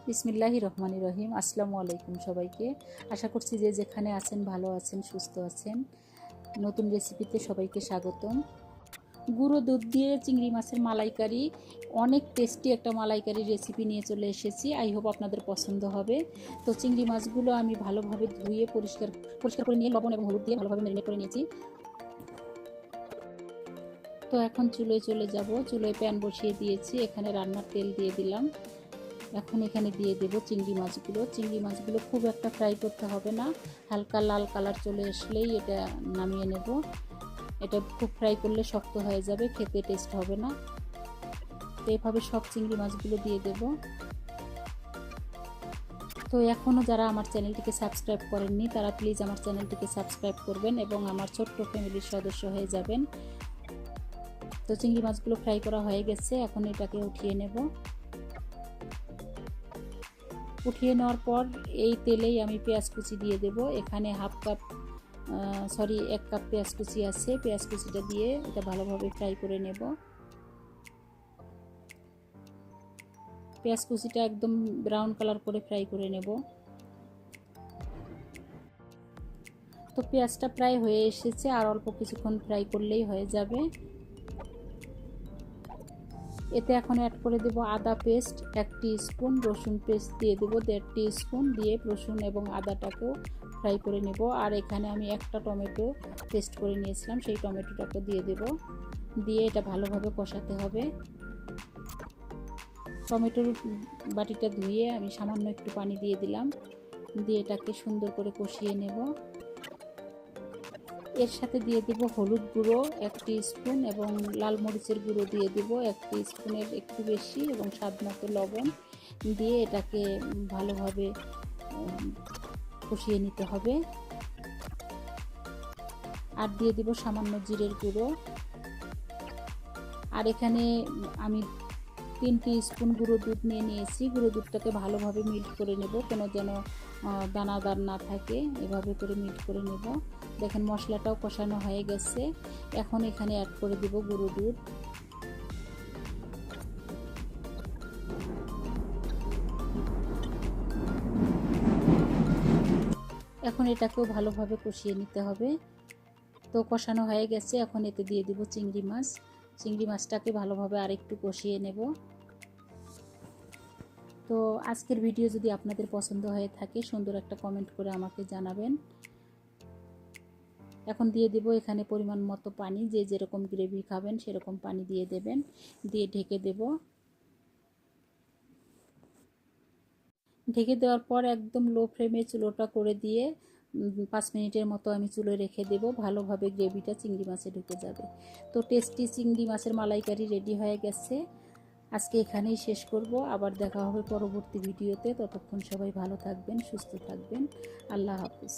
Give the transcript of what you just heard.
বিসমিল্লাহির রহমানির রহিম। আসসালামু আলাইকুম সবাইকে। আশা করছি যে যেখানে আছেন ভালো আছেন, সুস্থ আছেন। নতুন রেসিপিতে সবাইকে স্বাগতম। গুঁড়ো দুধ দিয়ে চিংড়ি মাছের মালাইকারি, অনেক টেস্টি একটা মালাইকারি রেসিপি নিয়ে চলে এসেছি। আই হোপ আপনাদের পছন্দ হবে। তো চিংড়ি মাছগুলো আমি ভালোভাবে ধুয়ে পরিষ্কার করে নিয়ে লবণ এবং হলুদ দিয়ে ভালোভাবে ম্যারিনেট করে নিয়েছি। তো এখন চুলোয় চলে যাব। চুলোয় প্যান বসিয়ে দিয়েছি, এখানে রান্নার তেল দিয়ে দিলাম। এখন এখানে দিয়ে দেব চিংড়ি মাছগুলো খুব একটা ফ্রাই করতে হবে না, হালকা লাল কালার চলে আসলেই এটা নামিয়ে নেব। এটা খুব ফ্রাই করলে শক্ত হয়ে যাবে, খেতে টেস্ট হবে না। তো এভাবে সব চিংড়ি মাছগুলো দিয়ে দেব। তো এখনও যারা আমার চ্যানেলটিকে সাবস্ক্রাইব করেননি তারা প্লিজ আমার চ্যানেলটিকে সাবস্ক্রাইব করবেন এবং আমার ছোট্ট ফ্যামিলির সদস্য হয়ে যাবেন। তো চিংড়ি মাছগুলো ফ্রাই করা হয়ে গেছে, এখন এটাকে উঠিয়ে নেব। উঠিয়ে নেওয়ার পর এই তেলেই আমি পেঁয়াজ কুচি দিয়ে দেব। এখানে 1 কাপ পেঁয়াজ কুচি আছে। পেঁয়াজ কুচিটা দিয়ে এটা ভালোভাবে ফ্রাই করে নেব। পেঁয়াজ কুচিটা একদম ব্রাউন কালার করে ফ্রাই করে নেব। তো পেঁয়াজটা প্রায় হয়ে এসেছে, আর অল্প কিছুক্ষণ ফ্রাই করলেই হয়ে যাবে। এতে এখন অ্যাড করে দেব আদা পেস্ট 1 টিস্পুন, রসুন পেস্ট দিয়ে দেব 1.5 টিস্পুন, দিয়ে রসুন এবং আদাটাকেও ফ্রাই করে নেব। আর এখানে আমি একটা টমেটো পেস্ট করে নিয়েছিলাম, সেই টমেটোটাকে দিয়ে দেব। দিয়ে এটা ভালোভাবে কষাতে হবে। টমেটোর বাটিটা ধুয়ে আমি সামান্য একটু পানি দিয়ে দিলাম, দিয়ে এটাকে সুন্দর করে কষিয়ে নেব। এর সাথে দিয়ে দেব হলুদ গুঁড়ো 1 টিস্পুন এবং লাল মরিচের গুঁড়ো দিয়ে দেব 1 টিস্পুনের একটু বেশি, এবং স্বাদ মতো লবণ দিয়ে এটাকে ভালোভাবে কষিয়ে নিতে হবে। আর দিয়ে দেব সামান্য জিরের গুঁড়ো। আর এখানে আমি 3 টিস্পুন গুঁড়ো দুধ নিয়েছি। গুঁড়ো দুধটাকে ভালোভাবে মিল্ট করে নেব, কোনো যেন দানাদার না থাকে, এভাবে করে মিল্ট করে নেব। দেখেন মশলাটাও কষানো হয়ে গেছে। এখন এখানে অ্যাড করে দেব গুঁড়ো দুধ। এখন এটাকেও ভালোভাবে কষিয়ে নিতে হবে। তো কষানো হয়ে গেছে, এখন এতে দিয়ে দেব চিংড়ি মাছ। চিংড়ি মাছটাকে ভালোভাবে আরেকটু কষিয়ে নেব। তো আজকের ভিডিও যদি আপনাদের পছন্দ হয়ে থাকে সুন্দর একটা কমেন্ট করে আমাকে জানাবেন। এখন দিয়ে দেব এখানে পরিমাণ মতো পানি, যে যেরকম গ্রেভি খাবেন সেরকম পানি দিয়ে দেবেন। দিয়ে ঢেকে দেব। ঢেকে দেওয়ার পর একদম লো ফ্লেমে চুলোটা করে দিয়ে 5 মিনিটের মতো আমি চুলোয় রেখে দেব। ভালোভাবে গ্রেভিটা চিংড়ি মাছে ঢুকে যাবে। তো টেস্টি চিংড়ি মাছের মালাইকারি রেডি হয়ে গেছে। আজকে এখানেই শেষ করব, আবার দেখা হবে পরবর্তী ভিডিওতে। ততক্ষণ সবাই ভালো থাকবেন, সুস্থ থাকবেন। আল্লাহ হাফেজ।